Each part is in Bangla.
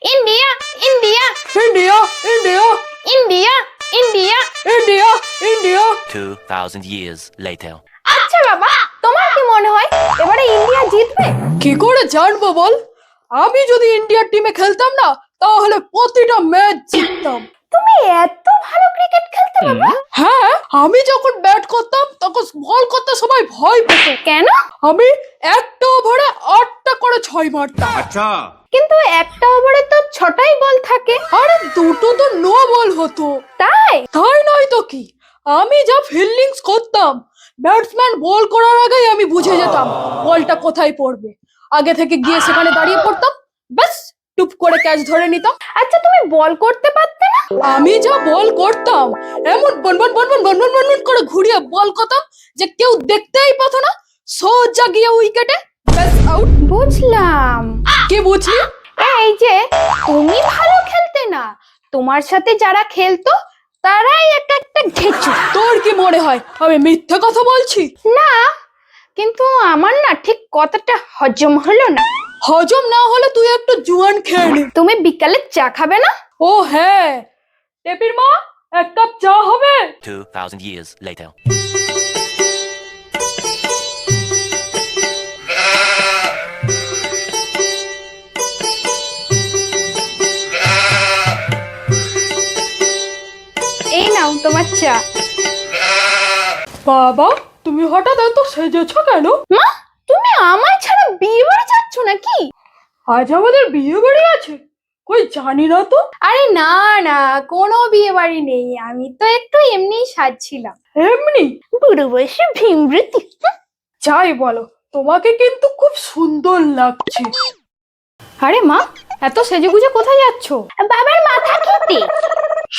India India India India India India India India 2,000 years later. আচ্ছা বাবা, তোমার কি মনে হয় এবারে ইন্ডিয়া জিতবে? কি করে জানবো বল? আমি যদি ইন্ডিয়ার টিমে খেলতাম না, তাহলে প্রতিটা ম্যাচ জিততাম। তুমি এত ভালো ক্রিকেট খেলতে বাবা? হ্যাঁ, আমি যখন ব্যাট করতাম তখন বল করতে সবাই ভয় পেত। কেন? আমি একটা ওভারে 8টা করে 6 মারতাম। কিন্তু একটা ওভারে তো 6টাই বল থাকে। আরে দুটো তো নো বল হতো। তাই? তাই নয় তো কি, আমি যা ফিল্ডিংস করতাম, ব্যাটসম্যান বল করার আগেই আমি বুঝে যেতাম বলটা কোথায় পড়বে। আগে থেকে গিয়ে সেখানে দাঁড়িয়ে পড়তাম, ব্যাস টুপ করে ক্যাচ ধরে নিতাম। আচ্ছা তুমি বল করতে পারতে না? আমি যা বল করতাম, এমন বনবন বনবন বনবন বনবন করে ঘুরিয়ে বল করতাম যে কেউ দেখতেই পেত না। সোজা গিয়ে উইকেটে, ব্যাস আউট। বুঝলাম। কি বুঝলি? এই যে তুমি ভালো খেলতে না, তোমার সাথে যারা খেলতো তারাই একটা একটা ঘেচু। তোর কি মনে হয় আমি মিথ্যে কথা বলছি? না, কিন্তু আমার না ঠিক কথাটা হজম হলো না। হজম না হলে তুই একটু জোয়ান খেয়ে নে। তুমি বিকালে চা খাবে না? ও হ্যাঁ, টেপির মা, এক কাপ চা হবে? 2,000 years later. এই নাও তোমার চা। বাবা, তুমি হঠাৎ এত সেজেছো কেন? মা, তুমি আমায় ছাড়া বিয়ে বাড়ি যাচ্ছ নাকি? আজ আমাদের বিয়ে বাড়ি আছে? কই জানি না তো। আরে না না, কোনো বিয়ে বাড়ি নেই, আমি তো একটু এমনিই সাজছিলাম। এমনি? বুড়ো বয়সে ভীমরতি। যাই বলো, তোমাকে কিন্তু খুব সুন্দর লাগছে। আরে মা, এত সেজেগুজে কোথায় যাচ্ছ? বাবার মাথা খেতে।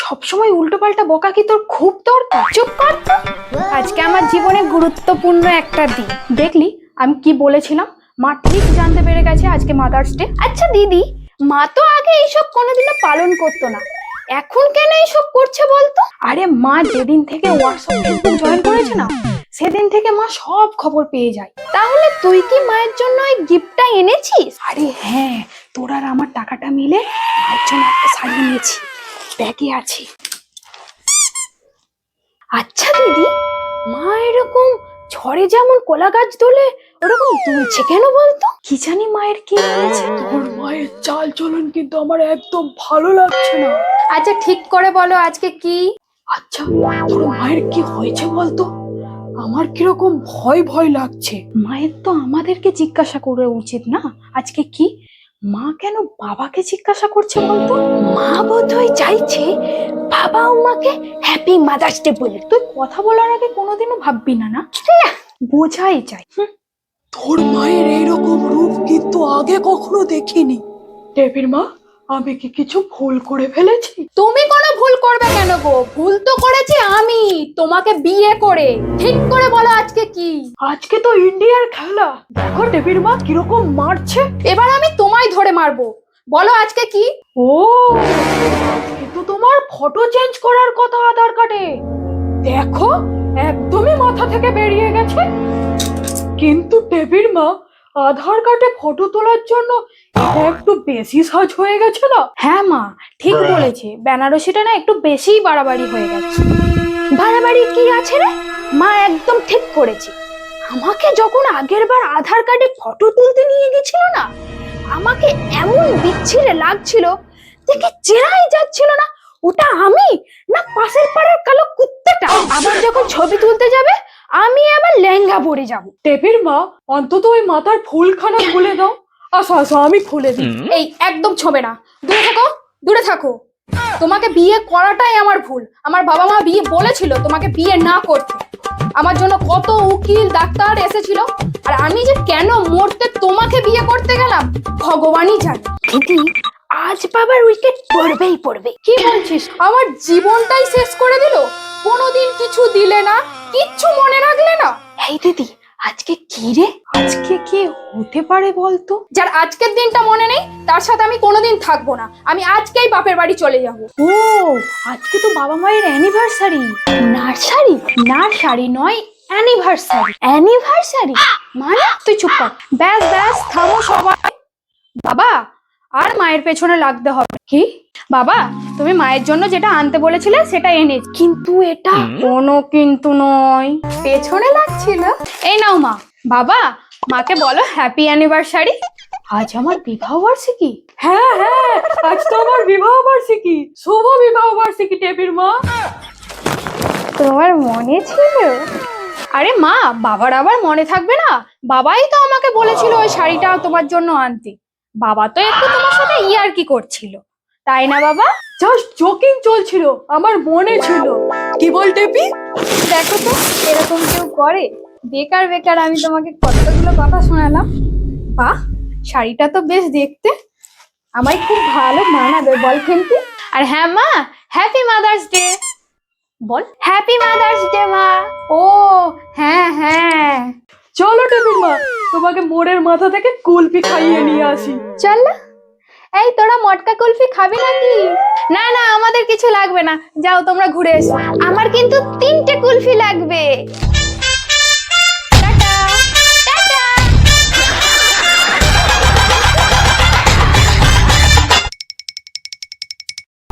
সবসময় উল্টো পাল্টা বকা কি তোর খুব দরকার? চুপ কর তো। আজকে আমার জীবনে গুরুত্বপূর্ণ একটা দিন। দেখলি আমি কি বলেছিলাম? মা ঠিক জানতে পেরে গেছে আজকে মাদার্স ডে। আচ্ছা দিদি, মা তো আগে এইসব কোনোদিনও পালন করতো না, এখন কেন এইসব করছে বলতো? আরে মা যেদিন থেকে হোয়াটসঅ্যাপ ফেসবুক জয়েন করেছে না, সেদিন থেকে মা সব খবর পেয়ে যায়। তাহলে তুই কি মায়ের জন্য এই গিফটটা এনেছিস? আরে হ্যাঁ, তোর আর আমার টাকাটা মিলে মায়ের জন্য একটা শাড়ি নিয়েছি, ব্যাগে আছে। আচ্ছা দিদি, মা এরকম ঝড়ে যেমন কলা গাছ তোলে ওরকম দুলছে কেন বলতো? কি জানি মায়ের কি হয়েছে। তোর মায়ের চাল চলন কিন্তু আমার একদম ভালো লাগছে না। আচ্ছা ঠিক করে বলো আজকে কি? আচ্ছা, তোর মায়ের কি হয়েছে বলতো? আমার কিরকম ভয় ভয় লাগছে। মায়ের তো আমাদেরকে জিজ্ঞাসা করা উচিত না আজকে কি। মা কেন বাবাকে জিজ্ঞাসা করছে বলতো? মা বোধহয় চাইছে বাবা ও মাকে হ্যাপি মাদার্স ডে বলে। তুই কথা বলার আগে কোনোদিনও ভাববি না? না বোঝাই যায়। তোর মায়ের এইরকম রূপ কিন্তু আগে কখনো দেখিনি। টেপির মা, আমি কি কিছু ভুল করে ফেলেছি? তুমি কোনো ভুল করবে কেন গো? ভুল তো করেছি আমি, তোমাকে বিয়ে করে। ঠিক করে বলো আজকে কি? আজকে তো ইন্ডিয়ার খেলা, দেখো টেপির মা কিরকম মারছে। এবার আমি তোমায় ধরে মারবো। বলো আজকে কি? ও, কিন্তু তোমার ফটো চেঞ্জ করার কথা আধার কার্ডে। দেখো, একদমই মাথা থেকে বেরিয়ে গেছে। কিন্তু টেপির মা, আধার কার্ডে ফটো তোলার জন্য এটা একটু বেশি সাজ হয়ে গেছে না? হ্যাঁ মা, ঠিক বলেছে, বেনারসিটা না একটু বেশিই বাড়াবাড়ি হয়ে গেছে। বাড়াবাড়ি কি আছে রে? মা একদম ঠিক করেছে। আমাকে যখন আগের বার আধার কার্ডে ফটো তুলতে নিয়ে গেছিল না, আমাকে এমন বিচ্ছিরে লাগছিল, দেখে চেনাই যাচ্ছিল না ওটা আমি না পাশের পাড়ার কালো কুত্তাটা। আবার যখন ছবি তুলতে যাবে, আমি আবার লেহেঙ্গা পরে যাব। টেপির মা, অন্তত ওই মাথার ফুলখানা খুলে দাও। আসো আসো, আমি খুলে দিই। এই একদম ছবে না, দূরে থাকো, দূরে থাকো। তোমাকে বিয়ে করাটাই আমার ভুল। আমার বাবা মা বিয়ে বলেছিল তোমাকে বিয়ে না করতে। আমার জন্য কত উকিল ডাক্তার এসেছিল, আর আমি যে কেন মরতে তোমাকে বিয়ে করতে গেলাম ভগবানই জানে। দিদি, আজ বাবার উইকেট পড়বেই পড়বে। কি বলছিস? আমার জীবনটাই শেষ করে দিল। কোনোদিন কিছু দিলে না, কিচ্ছু মনে রাখলে না। এই দিদি, আজকে কি রে? আজকে কি হতে পারে বলতো? যার আজকের দিনটা মনে নেই তার সাথে আমি কোনোদিন থাকবো না। আমি আজকেই বাপের বাড়ি চলে যাব। ও, আজকে তো বাবা মায়ের অ্যানিভার্সারি। নার্সারি? নার্সারি নয়, অ্যানিভার্সারি। অ্যানিভার্সারি মানে? তুই চুপ কর। ব্যাস ব্যাস, থামো সবাই। বাবা, আর মায়ের পেছনে লাগতে হবে। কি বাবা, তুমি মায়ের জন্য যেটা আনতে বলেছিলে সেটা এনেছি, কিন্তু এটা কোনো কিন্তু নয়, পেছনে লাগছিল। এই নাও মা। বাবা, মাকে বলো হ্যাপি অ্যানিভার্সারি। আজ আমার বিবাহ বার্ষিকী। হ্যাঁ হ্যাঁ, আজ তো আমার বিবাহ বার্ষিকী। শুভ বিবাহ বার্ষিকী টেপির মা। তোমার মনে ছিল? আরে মা, বাবার আবার মনে থাকবে না? বাবাই তো আমাকে বলেছিল ওই শাড়িটা তোমার জন্য আনতে। বাবা তো একটু তোমার সাথে ইয়ার্কি করছিল, তাই না বাবা? জাস্ট জোকিং চলছিল, আমার মনে ছিল। কি বল টেপি? দেখো তো, এরকম কেউ করে? বেকার বেকার আমি তোমাকে কতগুলো কথা শোনালাম। বাহ, শাড়িটা তো বেশ দেখতে, আমায় খুব ভালো মানাবে বল কিন্তু। আর হ্যাঁ মা, হ্যাপি মাদার্স ডে। বল হ্যাপি মাদার্স ডে মা। ও হ্যাঁ হ্যাঁ, চলো টেপির মা, তোমাকে মোড়ের মাথা থেকে কুলফি খাইয়ে নিয়ে আসি। চল না। এই তোরা মটকা কুলফি খাবি নাকি? না না, আমাদের কিছু লাগবে না, যাও তোমরা ঘুরে এসো। আমার কিন্তু 3টে কুলফি লাগবে।